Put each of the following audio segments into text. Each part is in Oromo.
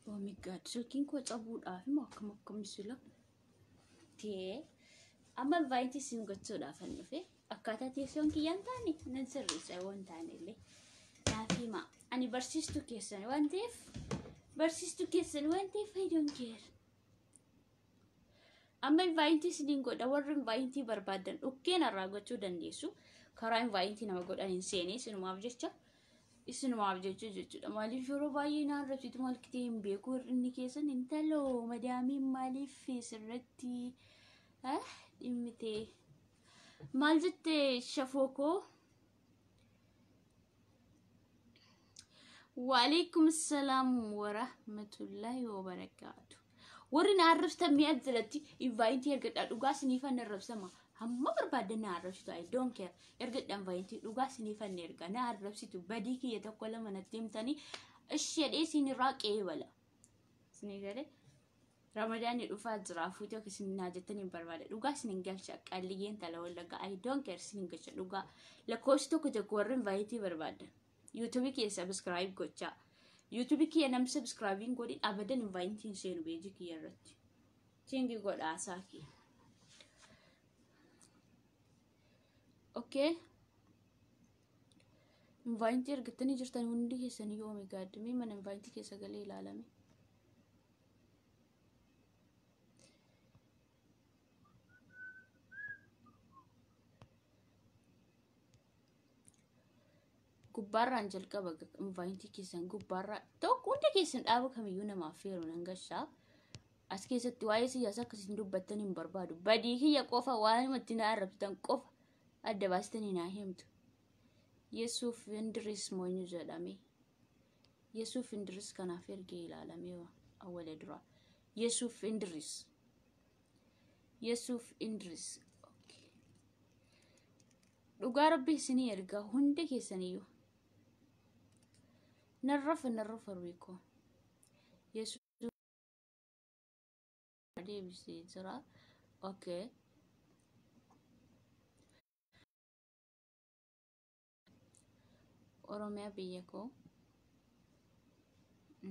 Oh my god, silkiin koo cabuudhaaf immoo akkam misila tee amma vaayinti siin gochuudhaaf hin dhufe akkaataa teessoon kiyyaan taane nan sirreessa waan taanellee naafii maa ani barsiistuu keessan waan ta'eef I don't care. Amma vaayinti siin godha warri vaayintii barbaadan dhukkeen irraa gochuu dandeessu karaa vaayintii nama godhan hin seenee sinumaaf jechuudha maaliif yeroo baay'ee naan rabsitu maal kitee hin beeku inni keessan intaloo madaamiin maaliif sirratti dhimmite maal jette shafookoo waalaikum salaam warahmatullahi wabarakaatu warri naan rabsitan mi'a jalatti vaayintii ergadhaa dhugaa siniifan rabsama hamma barbaadan naan rabsitu I don't care ergadhaan vaayintii dhugaa siniifan erga naan rabsitu badii kiyya tokko lama natti himtanii ishedhee sinirraa qeebala sinigale ramadaanni dhufaa jira fuutee akka sinnaa jettanii barbaada dhugaa sinin galcha qalliyyeen tala wallaga I don't care sinin galcha dhugaa lakkoofsi tokko warri vaayintii barbaadan YouTube kiyya subscribe gocha YouTube kiyya nam subscribing godhi abadan vaayintiin seenu beeji kiyya irratti chingi godha asaaki okay vaayintii ergatanii jirtan hundi keessanii yoo my god mee mana vaayintii keessa galee ilaalame gubbaarraan jalqaba vaayintii keessan gubbaarraa tokko hundi keessan dhaaba kamiyyuu namaaf feeru nan gashaa as keessatti waa'ee siyaasa akkasiin dubbattan hin barbaadu badii kiyya qofa waan itti na arrabsitan qofa adda baastanii naa himtu Yesuuf Indiris moonyu jedhame Yesuuf Indiris kanaaf ergee ilaalame awwala dura Yesuuf Indiris okay dhugaa rabbi isinii erga hundi keessaniyyuu نرف الريكو يسوع دي بيصير اوكي oromia biyako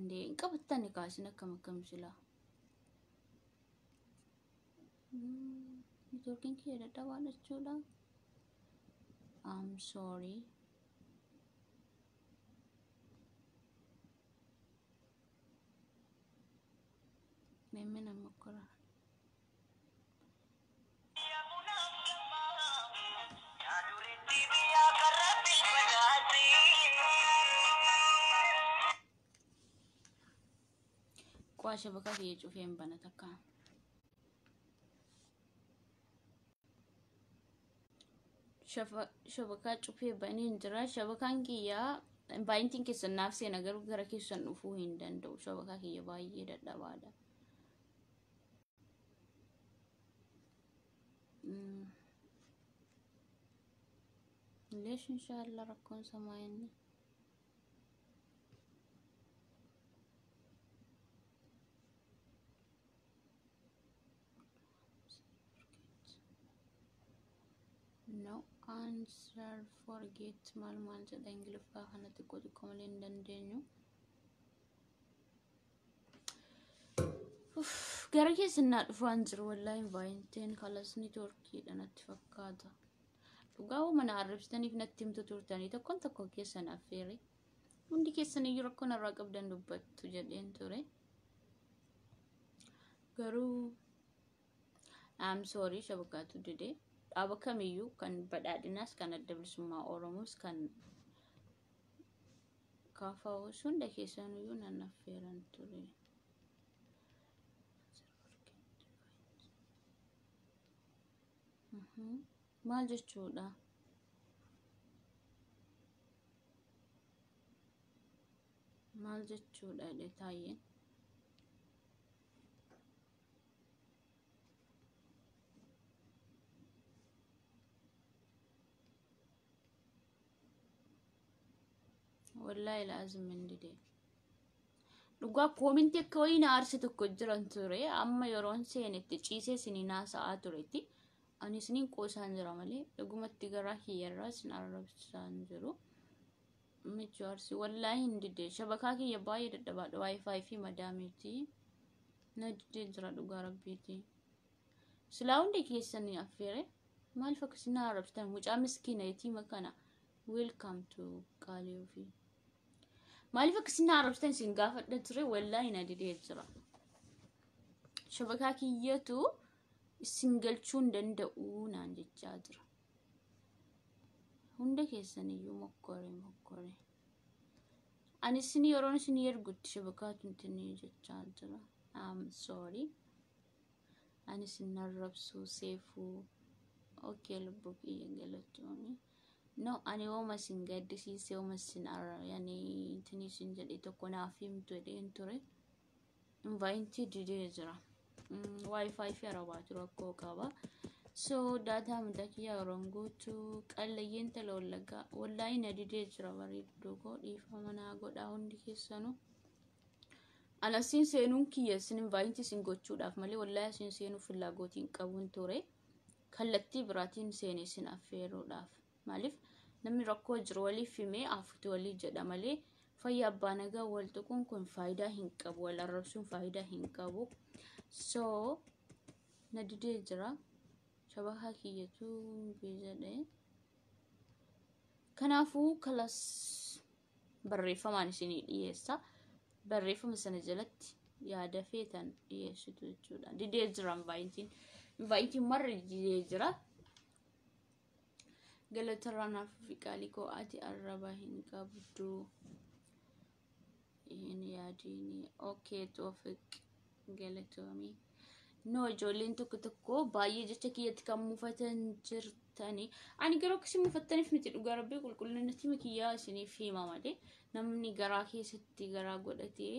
ndi qabatani kaasina kam sila networking ki data wala chula I'm sorry memena makora kwa shabaka kiye chufeen bana takka shabaka chufee bani jira shabakaan kiyya vaayintiin keessan naaf seena garuu gara keessan dhufuu hin danda'u shabaka kiyya baay'ee dadhabaadha ليش إن شاء الله ركون سمايني no answer forget mal جد إنجليزي فاهنا تقول كملين دندنيو قرأي سنة فانزر والله باينتين خلاص نتوركي أنا تفكادا وقاو من عربستني في نتيم تورتاني تكون تكون كيسنا فيري وندي كيسنا يركون الرقب دندوبت تجدين توري قرو I'm sorry شبكاتو دي أبا كميو كان بدأ الناس كان الدبل سما أورموس كان كافاو سون ده كيسنا يونا نفيران توري maal jechuudha taayeen wallahi laazim indide dhugaa koominti akka wayina aarsi tokko jiran ture amma yeroon seenetti ciisee sinina sa'a turetti ani sinin qoosaan jira malee dhugumatti garaa hiyyarraas narrabsaan jiru michu aarsi wallahi indide shabakaa kiyya baay'ee dadhabaadha wifi fi madaamiti nadide jira dhugaa rabbiiti silaa hundi keessanii affeere maal fakkisina arabstan mucaa miskiina yatiima kana welcome to Kaliofi maal fakkisina arabstan sin gaafadha ture wallahi nadide jira shabakaa kiyyatu singalchuun danda'u naan jechaa jira hunda keessaniyyuu mokkore ani sini yeroon sini ergutti shabakaatun tinii jechaa jira I'm sorry ani sinarrabsu seefu okay lubbuki yengalatooni no ani oma singaddisiise oma sin yani tinii sin jedhe tokko naaf himtu edeen ture invite dide jira wifi fi arabaatu rakkoo qaba so data mutakiya orongotu qallayeen tala wallahi nadide jira bareedduu go dhiifamana godha hundi keessanu alasin seenuun kiyya sin invite sin gochuudhaaf malee wallahi sin seenu filagootiin qabuun ture kallatti biraatiin seene sin affeeruudhaaf maaliif namni rakkoo jiru waliif himee aftu walii jedha malee fayya abbaa nagaa wal tuquun kun faayidaa hin qabu wal arrabsuun faayidaa hin qabu so nadide jira shabaha kiyyatu beezadhe kanaafuu kalas barreeffamaan isinii dhiyeessa barreeffama sana jalatti yaada feetan dhiyeessitu jechuudha didee jira invite marri didee jira galataranaaf fi qaalikoo ati arraba hin qabdu in yaadini okay Toofiq galatoomii no ijoolleen tokko baay'ee jecha kiyyatti kan mufatan jirtani ani garuu akkasii mufattaniif miti dhugaa rabbii qulqullinatti makiyyaa isiniif hima malee namni garaa keessatti garaa godhatee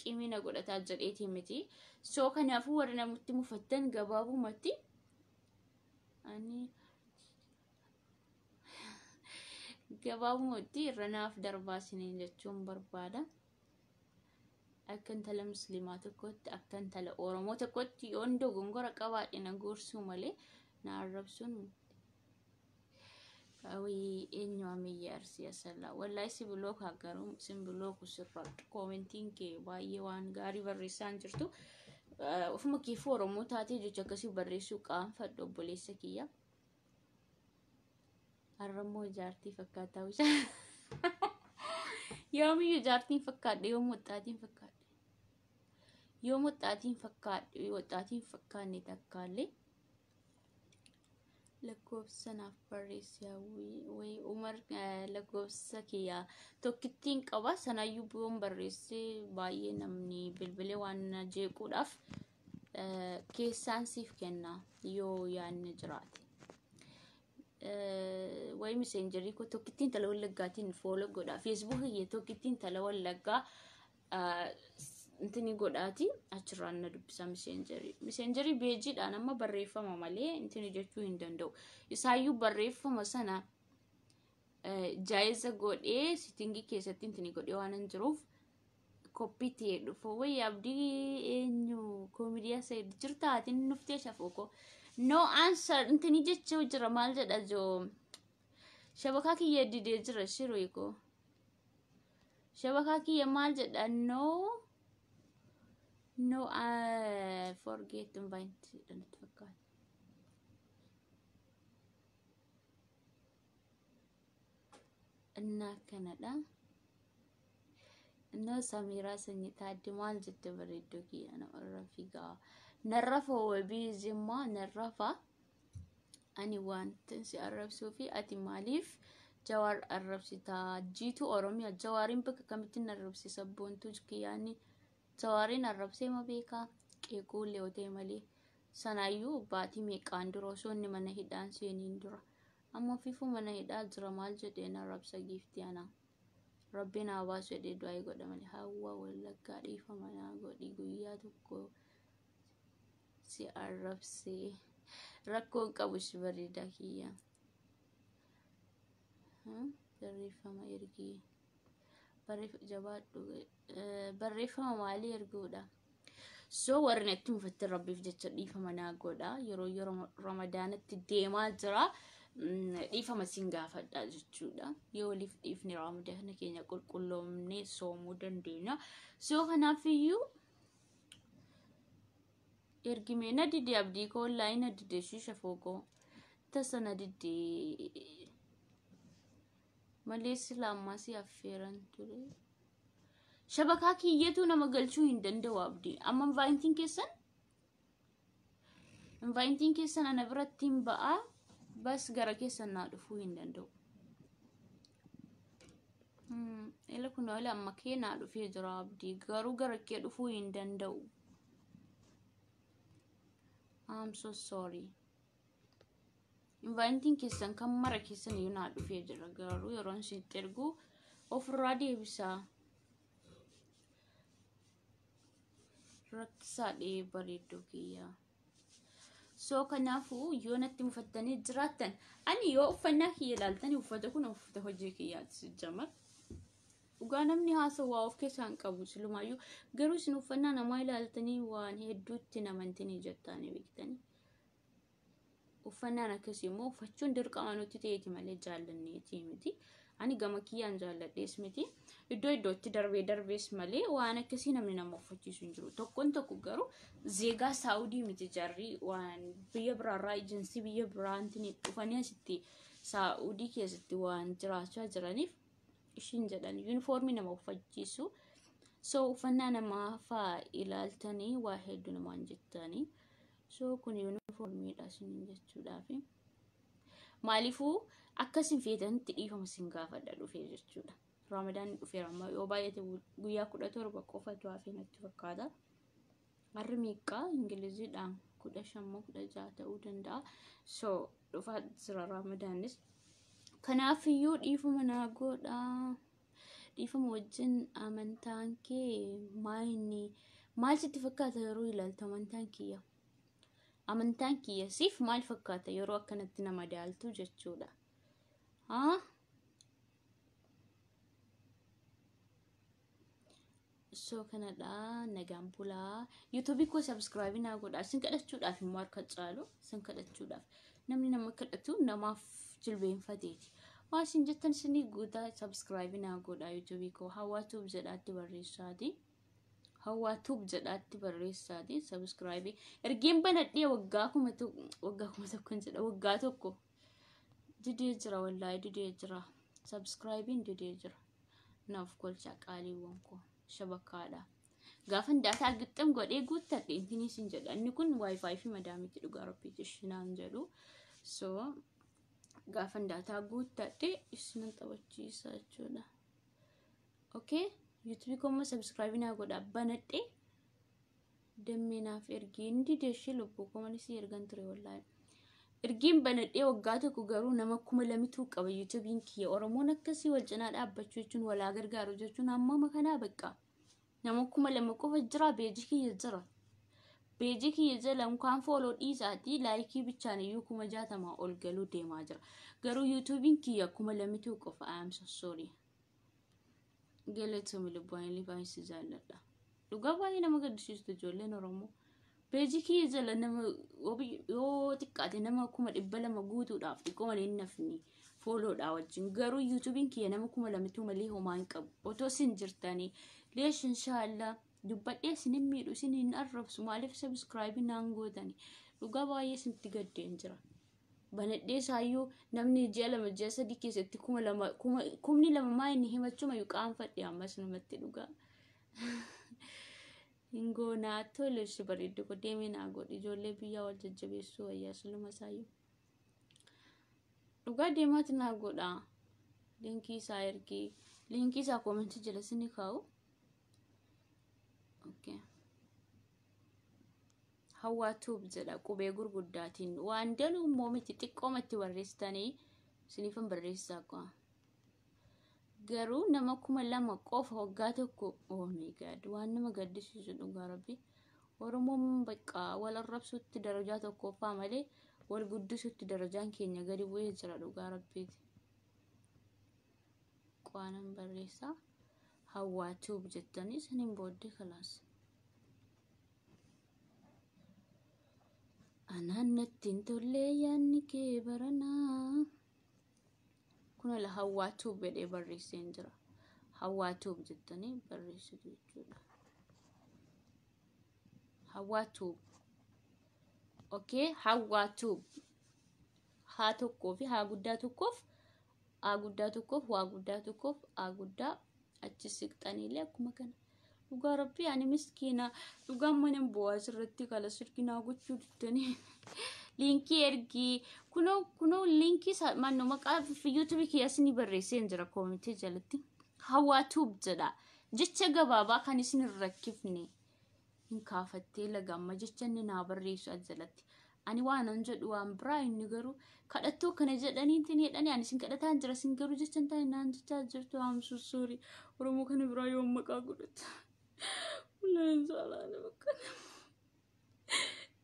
qimina godhataa jedheeti miti so kanaafuu warra namutti mufattan gabaabumatti ani gabaabumatti irranaaf darbaa isiniin jechuun barbaada akkan tala muslimaa tokkotti akkan tala oromoo tokkotti yoondoo gongora qabaadhe na gorsuu malee na arrabsuun awi eenyu amiyya arsiya sala wallahi si block hagaru sim block sirra commenting ke baay'ee waan gaarii barreessaan jirtu ofuma kiifu oromoo taatee jecha akkasii barreessuu qaanfadhu obboleessa kiyya arramoo jaartii fakkaataa wisa yoomiyyuu jaartiin fakkaadhe yoom waxaatiin fakkaanne takkaallee lakkoofsanaaf barreessaa way umar lakkoofsa kiyya tokkittiin qaba sanayyuu boon barreessee baay'ee namni bilbilee waan jeequudhaaf keessaan siif kenna yoo yaanne jiraate way messengerii ko tokkittiin tala wallagaatiin follow godha facebook ye tokkittiin tala wallaggaa intini godhaati achirraan na dubbisa messengerii beejiidhaan amma barreeffama malee intini jechuu hin danda'u isaayyuu barreeffama sana jaayiza godhee sittingi keessatti intini godhee waan hin jiruuf copy ta'ee dhufa way abdii eenyu koomediyaa sayid jirtaatiin nuftee shafooko no answer intini jechuu jira maal jedha joo shabakaa kiyya didee jira shiroiko shabakaa kiyya maal jedha no I forget to invite don't forget anna kanada no samira sanyita dimal jette bareedo kiyya na rafiga narrafa wabizimma narrafa ani want si arabsu fi ati malif jawar arabsita jitu oromiya jawarin baka kamitin arabsi sabbontu kiyani jawarin arabse mabeka qeequlle ote mali sanayu baati meeqaan duroo sonni mana hidhaan seeniin dura amma fifu mana hidhaa jira maal jedheen arabsa gifti ana rabbina baasu jedhee du'aa godha mali hawwa wallaggaa dhiifama na godhi guyyaa tokko si arabse rakkoon qabush bareeda kiyya barreeffama ergii barreeffama maalii erguudha. So warri natti mufatte rabbiif jecha dhiifama naa godha. Yeroo ramadaanatti deemaa jira. Dhiifama sin gaafadha jechuudha. Yoo waliif dhiifne ramadaana keenya qulqulloomne soomuu dandeenya. So kanaafiyyuu ergime na dide abdii koo online na dide shisha fogo tasa na dide malees lama si affeeran ture shabakaa kiyyatu nama galchuu hin danda'u abdii amma inviting keessan ana biratti hin ba'a bas gara keessan na dhufuu hin danda'u ila kun wala amma kee na dhufee jira abdii garuu gara kee dhufuu hin danda'u. I'm so sorry. Inviting keessan kan mara keessan yoo na dhufee jira garuu yeroon si ergu ofirraa deebisa. Rakkisaa dhee bareedduu kiyya. So kanaafuu yoo natti mufattanii jiraattan ani yoo uffannaa kiyya ilaaltanii uffata kun uffata hojii kiyyaati jamar. Dhugaa namni haasawaa of keessaan qabu silumaayyuu garuu isin uffannaa namaa ilaaltanii waan hedduutti namantanii jettanii beektanii. Uffannaan akkasii immoo uffachuun dirqama nuti ta'eeti malee jaallanneeti miti. Ani gama kiyyaan jaalladhees miti. Iddootti darbees malee waan akkasii namni nama uffachiisu hin jiru. Tokko garuu zeegaa Saawudii miti jarri waan biyya biraarraa ejensii biyya biraantiin dhufanii asitti Saawudii keessatti waan jiraachaa jiraniif ishin jedhan uniformii nama uffachiisu. So uffannaa namaa faa ilaaltanii waa hedduu namaan jettanii. So kun uniformiidha isin jechuudhaaf. Maaliifuu akkasin feetanitti dhiifama sin gaafadha dhufee jechuudha. Ramadaan dhufeera amma yoo baay'ate guyyaa 17 qofatu hafe natti fakkaata. Harri meeqa Ingiliziidhaan 15-16 ta'uu danda'a. So dhufaa jira Ramadaanis. Kanaafiyyuu dhiifama naa godha. Dhiifama wajjin amantaan kee maal sitti fakkaata yeroo ilaalta amantaan kiyya? Amantaan kiyya siif maal fakkaata yeroo akkanatti nama daaltu jechuudha. So kanadha nagaan bulaa. YouTube ko subscribe naa godha. Sin kadhachuudhaaf immoo harka caalu sin kadhachuudhaaf. Namni nama kadhatu namaaf jilbeenfateeti. Waasin jettan sini guutaa subscribe naa godha YouTube ko hawwaatuuf jedhaatti barreessaati. Hawwaatuuf jedhaatti barreessaati subscribe. Ergeen banadhee waggaa kuma tokko jedha waggaa tokko. Didee jira wallahi didee jira. Subscribe didee jira. Naaf kolcha qaaliiwwan ko shabakaadha. Gaafan daataa gixxam godhee guuttadhe intini sin jedha. Inni kun wifi fi madaamitti dhugaa rabbii jishinaan jedhu. So gaafan daataa guuttadhe isinan taphachiisa jechuudha. Okay? YouTube ko subscribe naa godha banadhe. Dammenaaf ergiin didee lubbuu ko malisi ergan ture wallahi. Ergiin banadhee waggaa tokko garuu nama 2,000 qaba YouTubein kiyya. Oromoon akkasii wal cinaa dhaabbachuu jechuun walaa gargaaru jechuun amma makanaa bakka. Nama 2,000 qofa jira beejii kiyya jira. Beejii kiyya jala kan follow dhiisaati like bichaan iyyuu 60 ol galuu deemaa jira. Garuu YouTubein kiyya 2,000 qofa. I am so sorry. Galeetu milibaan libaansi jaalladha. Dhugaa baay'ee nama gaddisiistu ijoolleen Oromoo. Beejii kiyya jala nama yoo xiqqaate nama 200 guutuudhaaf xiqqoon hin nafni follow wajjin. Garuu YouTubein kiyya nama 2,000 malee homaa hin qabu. Otoo sin jirtanii leesh inshallah dubbadhee sin hin miidhu sin hin arrabsu maaliif subscribe naan gootani. Dhugaa baay'ee sinti gaddeen jira. Banadhee saayyuu namni ji'a 2 keessatti 2,000 maa inni himachuma yuqaan fadhi ammas namatti dhugaa. Ingoonaa tole si bareeddu ko deemee naa godhi ijoollee biyyaa wal jajjabeessuu wayyaa siluma saayyuu. Dhugaa deemaati naa godha. Linkii isaa ergii. Linkii isaa koomentii jala sini kaa'u. Okay. Hawwaatuuf jedha qubee gurguddaatiin waan danuu moomiti xiqqoomatti barreessitanii sinifan barreessaa qo'a. Garuu nama 2,000 qofa waggaa tokko. Oh my god waan nama gaddisiisu dhugaa rabbi. Oromoon bakka wal arrabsuutti darajaa tokkoffaa malee wal guddisuutti darajaan keenya gadi bu'ee jira dhugaa rabbiiti. Qaanan barreessaa. hawwaatuuf jettanii saniin booddee kalaas. Anaan natti hin tolle yaanni kee baranaa. Kun la hawwaatuuf jedhee barreesseen jira. Hawwaatuuf jettanii barreessitu jechuudha. Hawwaatuuf. Okay, hawwaatuuf. Haa tokkoo fi haa guddaa tokkoof. A guddaa tokkoof, waa guddaa tokkoof, a guddaa achi siqxaniilee akkuma kana. Dhugaa rabbii ani miskiina dhugaan mana bu'aa asirratti kala sirkinaa gochuu diddanii. Linkii ergii kunoo linkii mannoo maqaa YouTube kiyyaas ni barreesseen jira koomitii jalatti. Hawwaatuuf jedha. Jecha gabaabaa kan isin hin rakkifne. Hin kaafattee lagamma jecha inni naa barreessu jalatti. Ani waan an jedhu waan biraa inni garuu kadhattoo kana jedhanii tin jedhanii ani sin kadhataan jira sin garuu jechan taa'e naan jechaa jirtu hamsu sorry Oromoo kana biraa yoo maqaa godhata. Ulaan saalaana bakka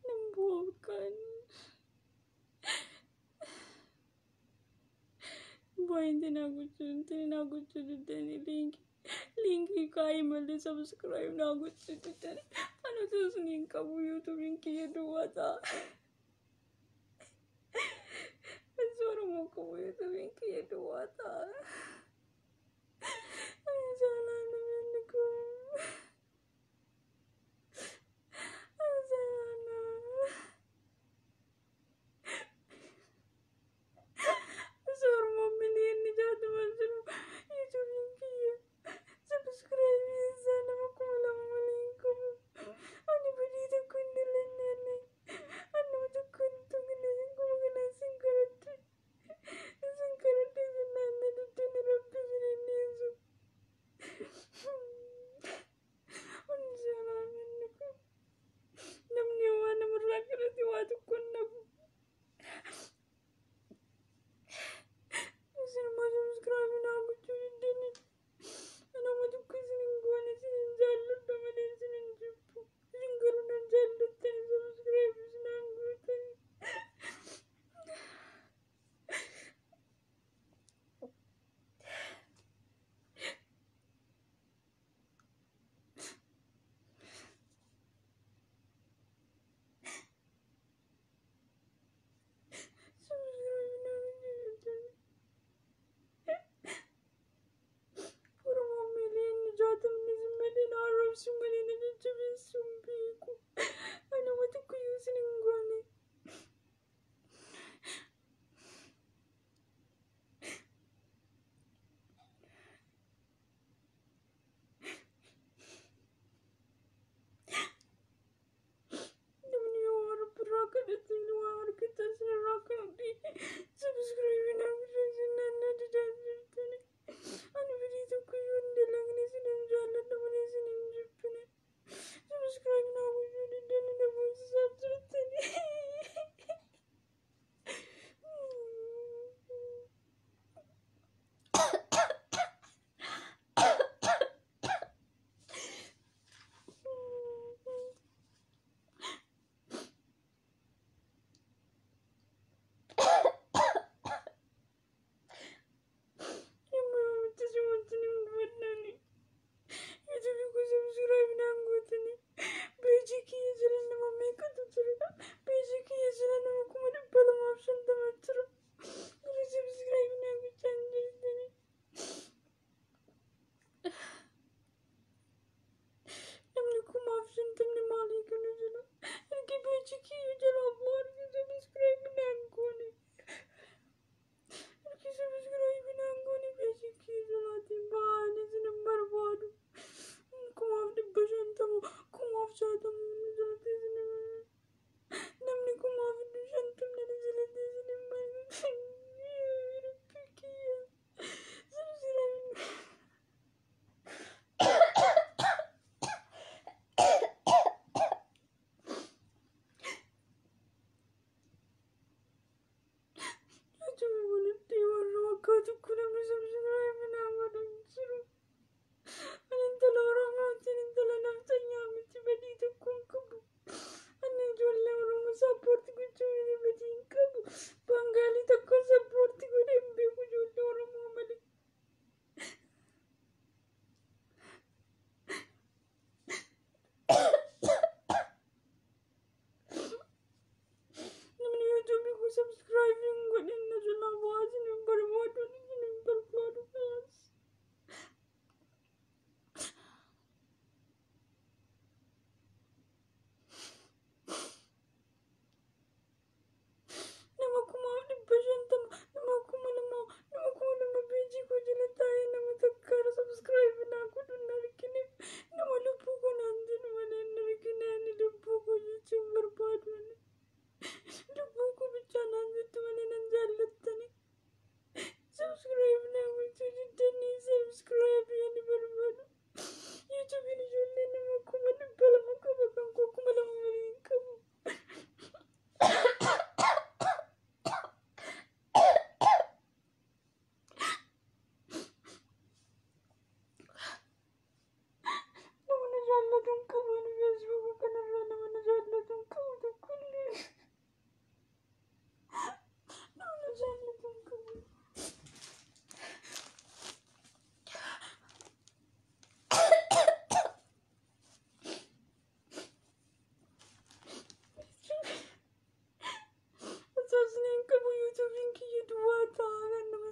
nambu'aa bakkaan baay'inti naa gochuu diddanii linkii kaayii malee subscribe naa gochuu diddanii ani utuu suniin qabu YouTube'n kiyya duwwaa ta'a. Oromoo qabu YouTube'n kiyya duwwaa ta'a.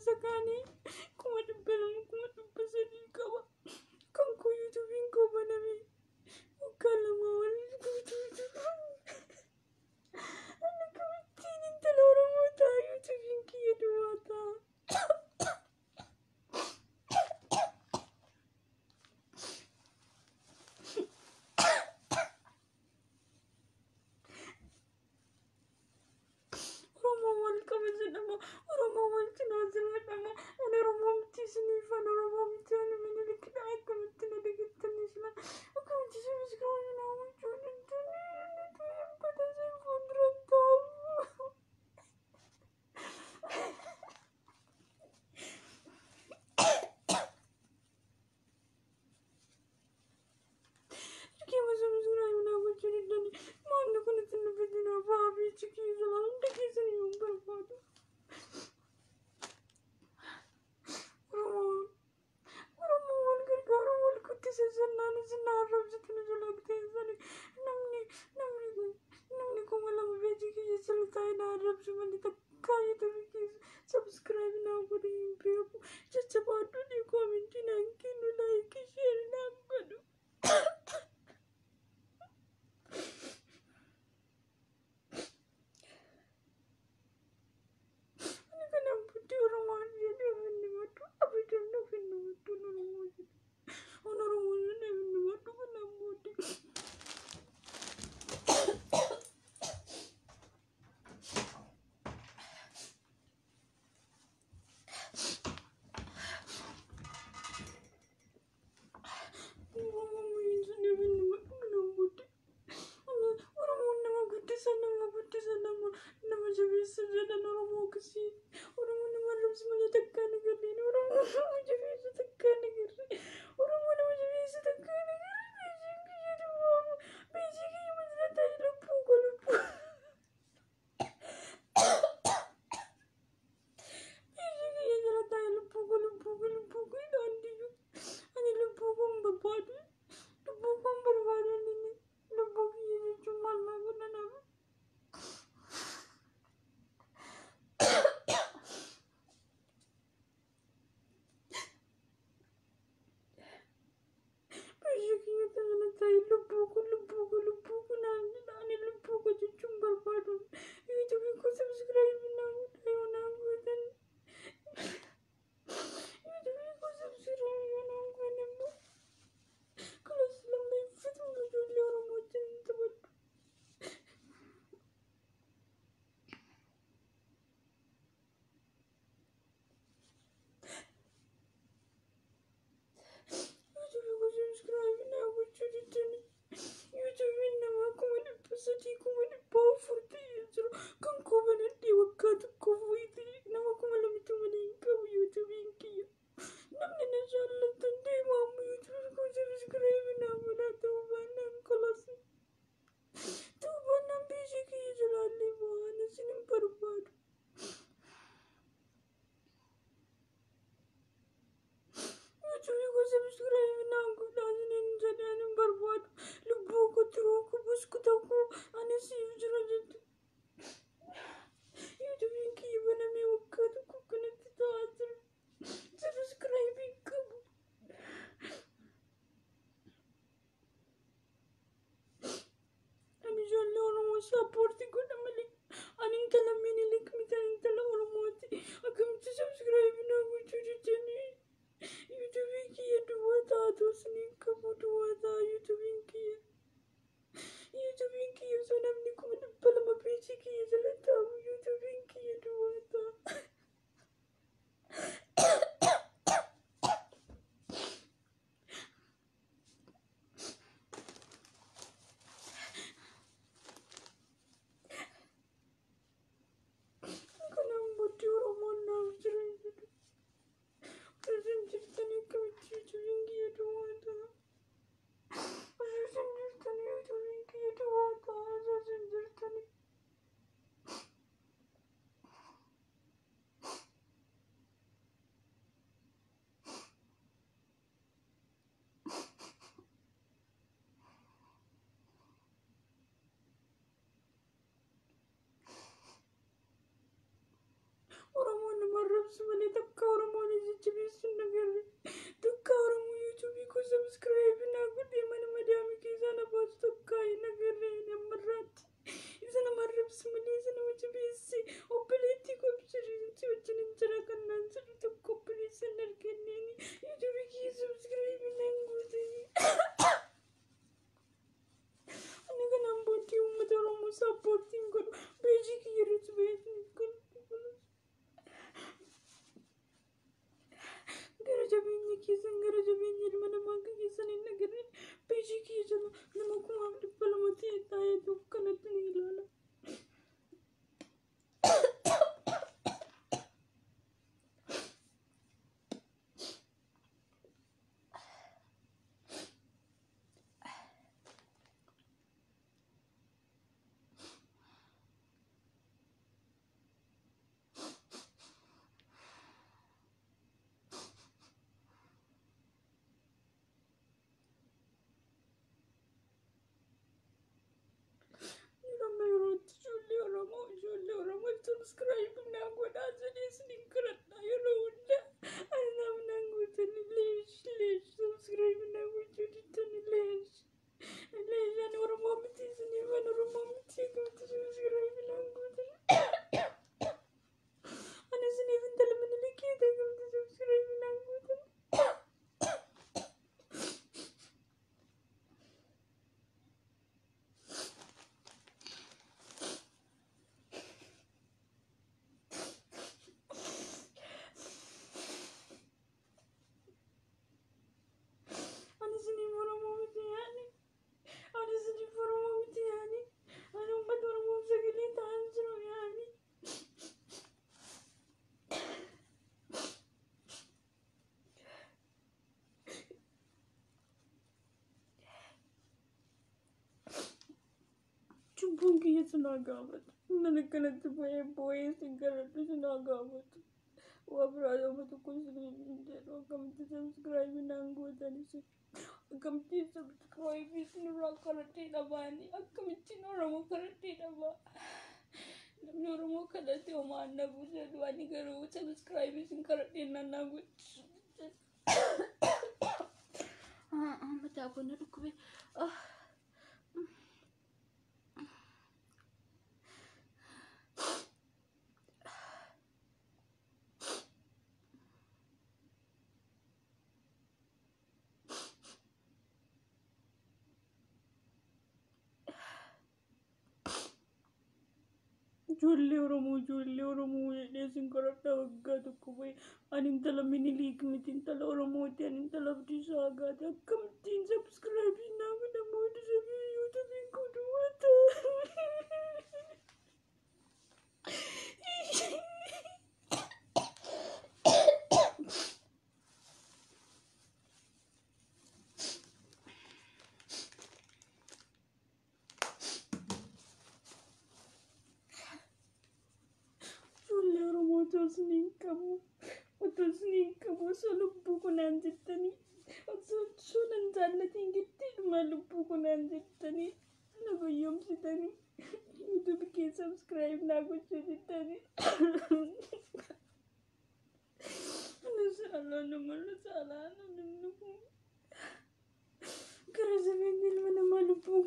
sakani kuma dubbalam kuma dubbasani qaba kan ko YouTube ko banami kalama wal YouTube ana kamitini taloro mota YouTube ki duwata subscribe now for the people. Just about to the comment and can like share now. Kan ko banadde wakkaatu ko keessan gara jabeenya ilma namaa akka keessan hin agarreen peejii kee jala nama 2,200 ta'e taa'eetu kanatti ni ilaala. Ijoollee Oromoo subscribe na godhaa jedhee isiniin kadhadhaa yeroo hunda. Ani naaf naan gootanii leesh subscribe na gochuu diddanii leesh. Ani Oromoo miti isiniif ani Oromoo miti gamti subscribe naan gootanii. Ani isiniif intala Minilikii ta'e gamti subscribe naan gootanii. Cubbuun kiyya sinaa gaafatu. Nana kanatti bo'ee sin garadhu sinaa gaafatu. Waa biraa yooma tokko isiniif hin jedhu akkamitti subscribe naan gootanis. Akkamitti subscribe isinirraa kadhadhee dhabaani. Akkamittiin Oromoo kadhadhee dhabaa. Namni Oromoo kadhate homaa nafu jedhu ani garuu subscribe isin kadhadhee naan gochisu. Mataa koo na dhukkube. Ijoollee Oromoo jedhee isin kadhadhaa waggaa tokko bahe. Ani intala Minilik miti intala Oromooti. Ani intala Abdiisaa Agaati. Akkamittiin subscribe naa godhamu YouTube hin godhu wanta. Otosni kamu lubbuu kunaan jettanii osoo nan jaallatiin gidduudhuma lubbuu kunaan jettanii na fayyamsitanii YouTube kee subscribe naa gochuu jettanii. Ana saalaa namarra saalaa namni kun gara jabeenya ilma namaa lubbuu